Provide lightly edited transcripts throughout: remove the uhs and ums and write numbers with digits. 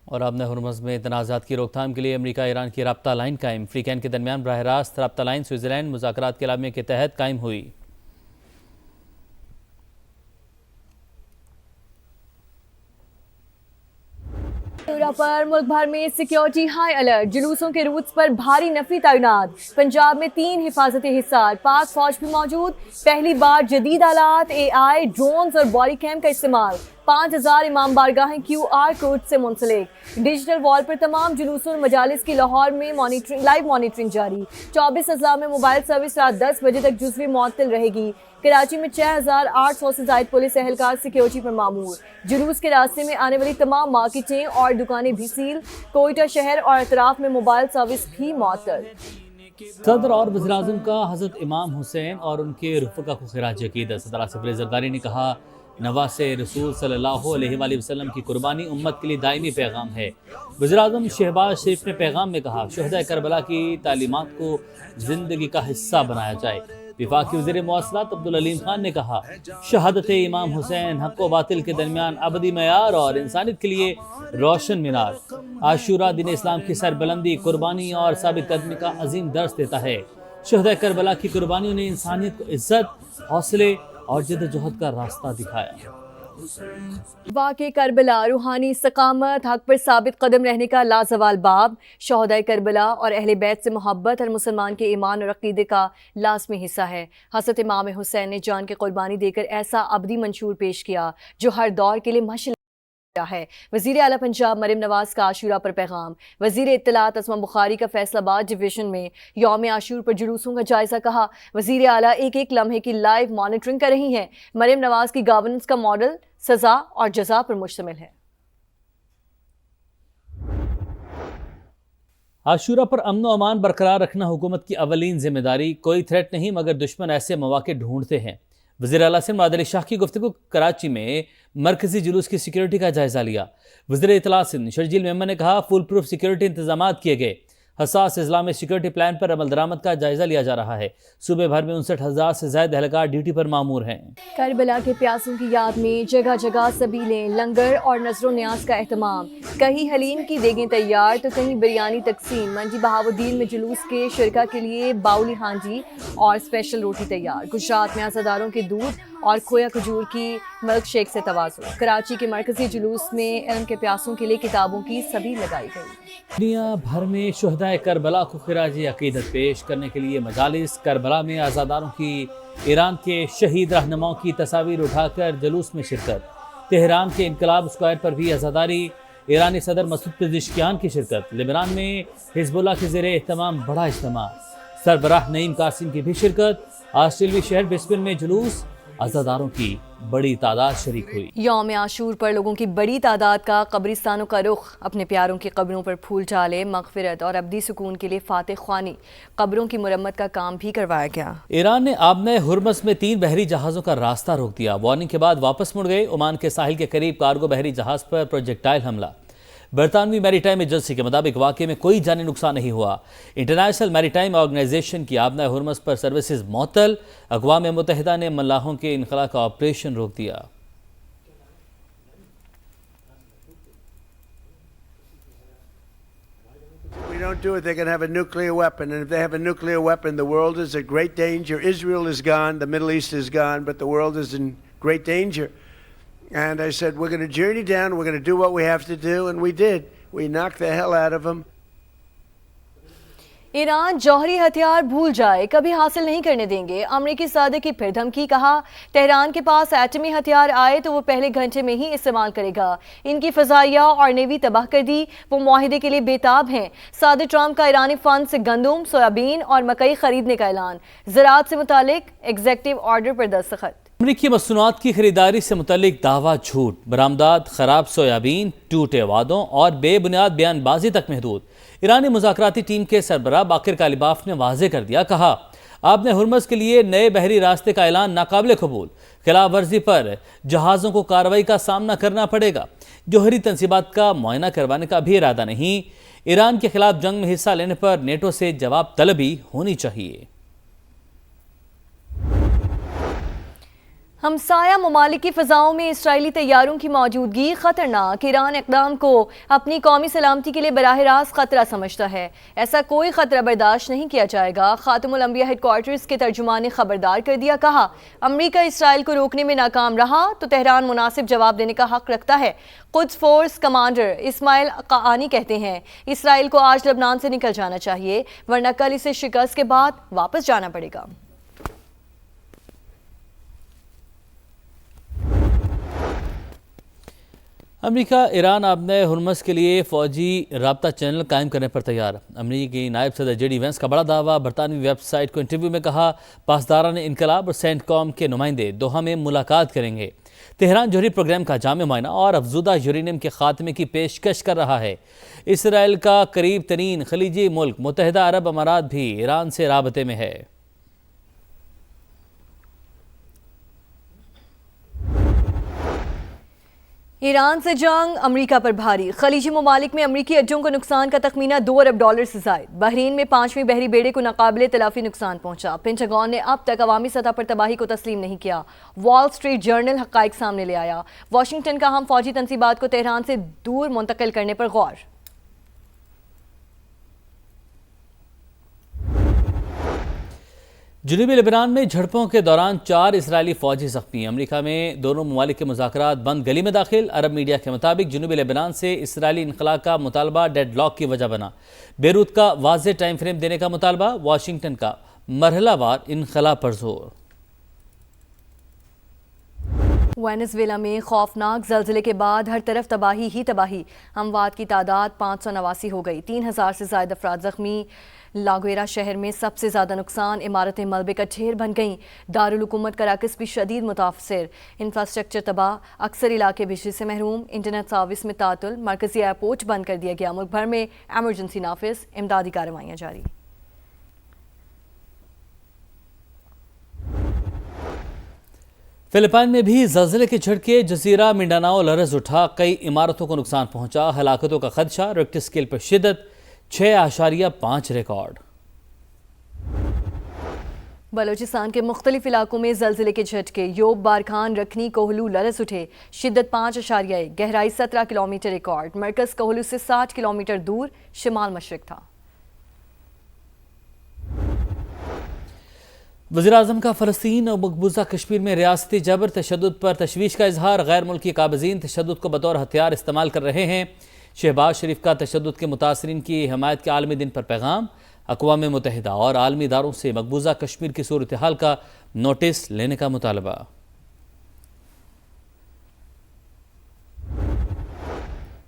اور آبِ ہرمز میں تنازعات کی روک تھام کے لیے امریکہ ایران کی رابطہ لائن قائم۔ فریقین کے درمیان براہ راست رابطہ لائن سوئٹزرلینڈ مذاکرات کے اعلامیے کے تحت قائم ہوئی۔ پر ملک بھر میں سیکیورٹی ہائی الرٹ، جلوسوں کے روٹس پر بھاری نفری تعینات۔ پنجاب میں 3 حفاظتی حصار، پاک فوج بھی موجود۔ پہلی بار جدید آلات، AI، ڈرونز اور باڈی کیم کا استعمال۔ 5000 امام بارگاہیں QR کوڈ سے منسلک۔ ڈیجیٹل وال پر تمام جلوسوں اور مجالس کی لاہور میں لائیو مانیٹرنگ جاری۔ 24 اضلاع میں موبائل سروس رات 10 بجے تک جزوی معطل رہے گی۔ کراچی میں 6800 سے زائد پولیس اہلکار سیکیورٹی پر مامور۔ جلوس کے راستے میں آنے والی تمام مارکیٹیں اور دکانیں بھی سیل۔ کوئٹہ شہر اور اطراف میں موبائل سروس بھی معطل۔ صدر اور وزیراعظم کا حضرت امام حسین اور ان کے رفقا کو خراج عقیدت۔ صدر آصف علی زرداری نے کہا، نواز رسول صلی اللہ علیہ وآلہ وسلم کی قربانی امت کے لیے دائمی پیغام ہے۔ وزیراعظم شہباز شریف نے پیغام میں کہا، شہداء کربلا کی تعلیمات کو زندگی کا حصہ بنایا جائے۔ وفاقی وزیر مواصلات عبدالعلیم خان نے کہا، شہادت امام حسین حق و باطل کے درمیان ابدی معیار اور انسانیت کے لیے روشن مینار۔ عاشورہ دین اسلام کی سربلندی، قربانی اور ثابت قدمی کا عظیم درس دیتا ہے۔ شہداء کربلا کی قربانیوں نے انسانیت کو عزت، حوصلے اور جدوجہد کا راستہ دکھایا۔ واقع کربلا روحانی استقامت، حق پر ثابت قدم رہنے کا لازوال باب۔ شہداء کربلا اور اہل بیت سے محبت ہر مسلمان کے ایمان اور عقیدے کا لازمی حصہ ہے۔ حضرت امام حسین نے جان کی قربانی دے کر ایسا ابدی منشور پیش کیا جو ہر دور کے لیے مشعل ہے۔ وزیر اعلیٰ پنجاب مریم نواز کا عاشورہ پر پیغام۔ وزیر اطلاعات اسما بخاری کا فیصل آباد ڈویژن میں یوم عاشور پر جلوسوں کا جائزہ، کہا وزیر اعلیٰ ایک ایک لمحے کی لائیو مانیٹرنگ کر رہی ہیں۔ مریم نواز کی گورننس کا ماڈل سزا اور جزا پر مشتمل ہے۔ عاشورہ پر امن و امان برقرار رکھنا حکومت کی اولین ذمہ داری۔ کوئی تھریٹ نہیں مگر دشمن ایسے مواقع ڈھونڈتے ہیں۔ وزیر اعلیٰ سے معدل شاہ کی گفتگو۔ کراچی میں مرکزی جلوس کی سیکیورٹی کا جائزہ لیا۔ وزیر اطلاعات شرجیل میمن نے کہا، فول پروف سیکیورٹی انتظامات کیے گئے۔ حساس اضلاع میں سیکیورٹی پلان پر عمل درآمد کا جائزہ لیا جا رہا ہے۔ صوبے بھر میں 59,000 سے زائد اہلکار ڈیوٹی پر مامور ہیں۔ کربلا کے پیاسوں کی یاد میں جگہ جگہ سبیلیں، لنگر اور نذر و نیاز کا اہتمام۔ کہیں حلیم کی دیگیں تیار تو کہیں بریانی تقسیم۔ منڈی بہاؤالدین میں جلوس کے شرکا کے لیے باؤلی ہانڈی اور اسپیشل روٹی تیار۔ گجرات میں عزاداروں کے دودھ اور کھویا کھجور کی ملک شیک سے تواضع۔ کراچی کے مرکزی جلوس میں علم کے پیاسوں کے لیے کتابوں کی سبیل لگائی گئی۔ دنیا بھر میں شہداء کربلا کو خراج عقیدت پیش کرنے کے لیے مجالس۔ کربلا میں عزاداروں کی ایران کے شہید رہنماؤں کی تصاویر اٹھا کر جلوس میں شرکت۔ تہران کے انقلاب اسکوائر پر بھی عزاداری۔ ایرانی صدر مسعود پزشکیان کی شرکت۔ لبنان میں حزب اللہ کے زیر اہتمام بڑا اجتماع۔ سربراہ نعیم قاسم کی بھی شرکت۔ آسٹریلوی شہر برسبن میں جلوس، عزاداروں کی بڑی تعداد شریک ہوئی۔ یوم عاشور پر لوگوں کی بڑی تعداد کا قبرستانوں کا رخ۔ اپنے پیاروں کی قبروں پر پھول ڈالے، مغفرت اور ابدی سکون کے لیے فاتح خوانی۔ قبروں کی مرمت کا کام بھی کروایا گیا۔ ایران نے آبِ ہرمز میں 3 بحری جہازوں کا راستہ روک دیا۔ وارننگ کے بعد واپس مڑ گئے۔ عمان کے ساحل کے قریب کارگو بحری جہاز پر پروجیکٹائل حملہ۔ برطانوی میری ٹائم ایجنسی کے مطابق واقعے میں کوئی جانی نقصان نہیں ہوا۔ انٹرنیشنل میری ٹائم آرگنائزیشن کی آبِ ہرمز پر سروسز معطل۔ اقوام متحدہ نے ملاحوں کے انخلاء کا آپریشن روک دیا۔ We don't do it, they're going to have a nuclear weapon. And if they have a nuclear weapon, the world is in great danger. Israel is gone, the Middle East is gone, but the world is in great danger. And I said, we're going to journey down, we're going to do what we have to do, and we did. We knocked the hell out of them. Iran جوہری ہتھیار بھول جائے، کبھی حاصل نہیں کرنے دیں گے۔ امریکی صدر کی پھر دھمکی، کہا تہران کے پاس ایٹمی ہتھیار آئے تو وہ پہلے گھنٹے میں ہی استعمال کرے گا۔ ان کی فضائیہ اور نیوی تباہ کر دی، وہ معاہدے کے لیے بےتاب ہیں۔ صدر ٹرمپ کا ایرانی فنڈ سے گندم، سویابین اور مکئی خریدنے کا اعلان۔ زراعت سے متعلق ایگزیکٹو آرڈر پر دستخط۔ امریکی مصنوعات کی خریداری سے متعلق دعویٰ جھوٹ، برآمدات خراب سویابین، ٹوٹے وعدوں اور بے بنیاد بیان بازی تک محدود۔ ایرانی مذاکراتی ٹیم کے سربراہ باقر کالیباف نے واضح کر دیا، کہا آبِ ہرمز کے لیے نئے بحری راستے کا اعلان ناقابل قبول۔ خلاف ورزی پر جہازوں کو کارروائی کا سامنا کرنا پڑے گا۔ جوہری تنصیبات کا معائنہ کروانے کا بھی ارادہ نہیں۔ ایران کے خلاف جنگ میں حصہ لینے پر نیٹو سے جواب طلبی ہونی چاہیے۔ ہمسایہ ممالک کی فضاؤں میں اسرائیلی طیاروں کی موجودگی خطرناک، ایران اقدام کو اپنی قومی سلامتی کے لیے براہ راست خطرہ سمجھتا ہے، ایسا کوئی خطرہ برداشت نہیں کیا جائے گا۔ خاتم الانبیاء ہیڈ کوارٹرز کے ترجمان نے خبردار کر دیا، کہا امریکہ اسرائیل کو روکنے میں ناکام رہا تو تہران مناسب جواب دینے کا حق رکھتا ہے۔ قدس فورس کمانڈر اسماعیل قعانی کہتے ہیں اسرائیل کو آج لبنان سے نکل جانا چاہیے ورنہ کل اسے شکست کے بعد واپس جانا پڑے گا۔ امریکہ ایران آبنۂ ہرمز کے لیے فوجی رابطہ چینل قائم کرنے پر تیار۔ امریکی نائب صدر جے ڈی وینس کا بڑا دعویٰ، برطانوی ویب سائٹ کو انٹرویو میں کہا پاسداران انقلاب اور سینٹ کام کے نمائندے دوحہ میں ملاقات کریں گے۔ تہران جوہری پروگرام کا جامع معائنہ اور افزودہ یورینیم کے خاتمے کی پیشکش کر رہا ہے۔ اسرائیل کا قریب ترین خلیجی ملک متحدہ عرب امارات بھی ایران سے رابطے میں ہے۔ ایران سے جنگ امریکہ پر بھاری، خلیجی ممالک میں امریکی اڈوں کو نقصان کا تخمینہ $2 ارب سے زائد۔ بحرین میں 5ویں بحری بیڑے کو ناقابل تلافی نقصان پہنچا۔ پینٹاگون نے اب تک عوامی سطح پر تباہی کو تسلیم نہیں کیا۔ وال سٹریٹ جرنل حقائق سامنے لے آیا۔ واشنگٹن کا ہم فوجی تنصیبات کو تہران سے دور منتقل کرنے پر غور۔ جنوبی لبنان میں جھڑپوں کے دوران 4 اسرائیلی فوجی زخمی۔ امریکہ میں دونوں ممالک کے مذاکرات بند گلی میں داخل۔ عرب میڈیا کے مطابق جنوبی لبنان سے اسرائیلی انخلاء کا مطالبہ ڈیڈ لاک کی وجہ بنا۔ بیروت کا واضح ٹائم فریم دینے کا مطالبہ، واشنگٹن کا مرحلہ وار انخلاء پر زور۔ وینزویلا میں خوفناک زلزلے کے بعد ہر طرف تباہی ہی تباہی، اموات کی تعداد 589 ہو گئی، 3000 سے زائد افراد زخمی۔ لاگویرا شہر میں سب سے زیادہ نقصان، عمارتیں ملبے کا ڈھیر بن گئیں۔ دارالحکومت کراکس بھی شدید متاثر، انفراسٹرکچر تباہ، اکثر علاقے بجلی سے محروم، انٹرنیٹ سروس میں تعطل، مرکزی ایئرپورٹ بند کر دیا گیا۔ ملک بھر میں ایمرجنسی نافذ، امدادی کارروائیاں جاری۔ فلپائن میں بھی زلزلے کے جھٹکے، جزیرہ منڈاناؤ لرز اٹھا، کئی عمارتوں کو نقصان پہنچا، ہلاکتوں کا خدشہ، ریکٹر اسکیل پر شدت 6.5 ریکارڈ۔ بلوچستان کے مختلف علاقوں میں زلزلے کے جھٹکے، یوب، بارکھان، رکھنی، کوہلو لرز اٹھے، شدت 5.1، گہرائی 17 کلومیٹر ریکارڈ۔ مرکز کوہلو سے 60 کلومیٹر دور شمال مشرق تھا۔ وزیراعظم کا فلسطین اور مقبوضہ کشمیر میں ریاستی جبر تشدد پر تشویش کا اظہار، غیر ملکی قابضین تشدد کو بطور ہتھیار استعمال کر رہے ہیں۔ شہباز شریف کا تشدد کے متاثرین کی حمایت کے عالمی دن پر پیغام، اقوام متحدہ اور عالمی اداروں سے مقبوضہ کشمیر کی صورتحال کا نوٹس لینے کا مطالبہ۔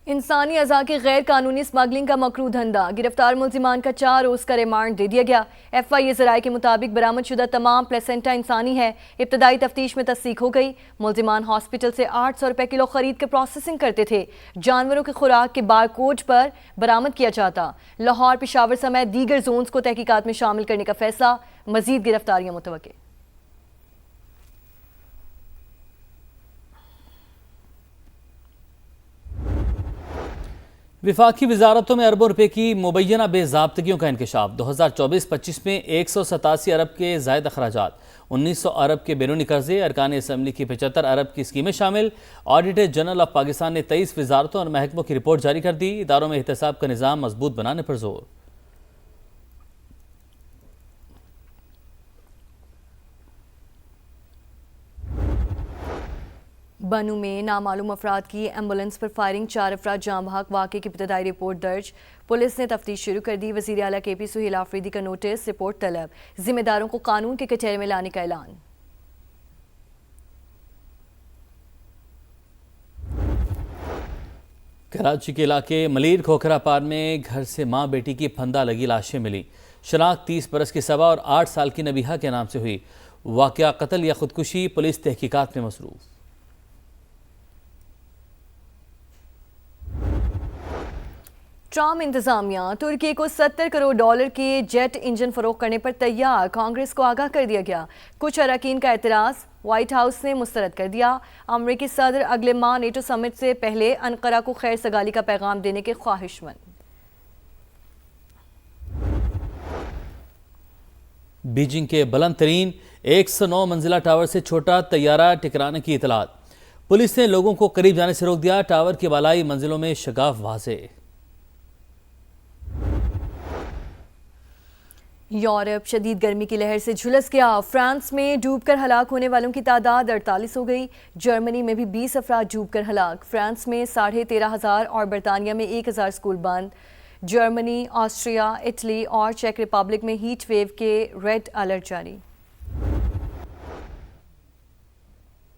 انسانی اعضاء کی غیر قانونی اسمگلنگ کا مکروہ دھندا، گرفتار ملزمان کا 4 روز کا ریمانڈ دے دیا گیا۔ ایف آئی اے ذرائع کے مطابق برآمد شدہ تمام پلیسنٹا انسانی ہے۔ ابتدائی تفتیش میں تصدیق ہو گئی، ملزمان ہاسپٹل سے 800 روپے کلو خرید کر پروسیسنگ کرتے تھے۔ جانوروں کی خوراک کے بارکوڈ پر برآمد کیا جاتا۔ لاہور، پشاور سمیت دیگر زونز کو تحقیقات میں شامل کرنے کا فیصلہ، مزید گرفتاریاں متوقع۔ وفاقی وزارتوں میں اربوں روپے کی مبینہ بے ضابطگیوں کا انکشاف، 2024-25 میں 187 ارب کے زائد اخراجات، 1900 ارب کے بیرونی قرضے، ارکان اسمبلی کی 75 ارب کی اسکیمیں شامل۔ آڈیٹر جنرل آف پاکستان نے 23 وزارتوں اور محکموں کی رپورٹ جاری کر دی، اداروں میں احتساب کا نظام مضبوط بنانے پر زور۔ بنو میں نامعلوم افراد کی ایمبولنس پر فائرنگ، 4 افراد جاں بحق، واقعے کی ابتدائی رپورٹ درج، پولیس نے تفتیش شروع کر دی۔ وزیر اعلیٰ کے پی سہیل آفریدی کا نوٹس، رپورٹ طلب، ذمہ داروں کو قانون کے کٹہرے میں لانے کا اعلان۔ کراچی کے علاقے ملیر کھوکھرا پار میں گھر سے ماں بیٹی کی پھندا لگی لاشیں ملی، شناخت 30 برس کی صبا اور 8 سال کی نبیہہ کے نام سے ہوئی، واقعہ قتل یا خودکشی، پولیس تحقیقات میں مصروف۔ ٹرمپ انتظامیہ ترکی کو $70 کروڑ کے جیٹ انجن فروخت کرنے پر تیار، کانگریس کو آگاہ کر دیا گیا۔ کچھ اراکین کا اعتراض وائٹ ہاؤس نے مسترد کر دیا۔ امریکی صدر اگلے ماہ نیٹو سمٹ سے پہلے انقرہ کو خیر سگالی کا پیغام دینے کے خواہشمند۔ بیجنگ کے بلند ترین 109 منزلہ ٹاور سے چھوٹا طیارہ ٹکرانے کی اطلاعات۔ پولیس نے لوگوں کو قریب جانے سے روک دیا۔ ٹاور کی بالائی منزلوں میں شگاف واضح۔ یورپ شدید گرمی کی لہر سے جھلس گیا۔ فرانس میں ڈوب کر ہلاک ہونے والوں کی تعداد 48 ہو گئی۔ جرمنی میں بھی 20 افراد ڈوب کر ہلاک۔ فرانس میں 13,500 اور برطانیہ میں 1,000 اسکول بند۔ جرمنی، آسٹریا، اٹلی اور چیک ریپبلک میں ہیٹ ویو کے ریڈ الرٹ جاری۔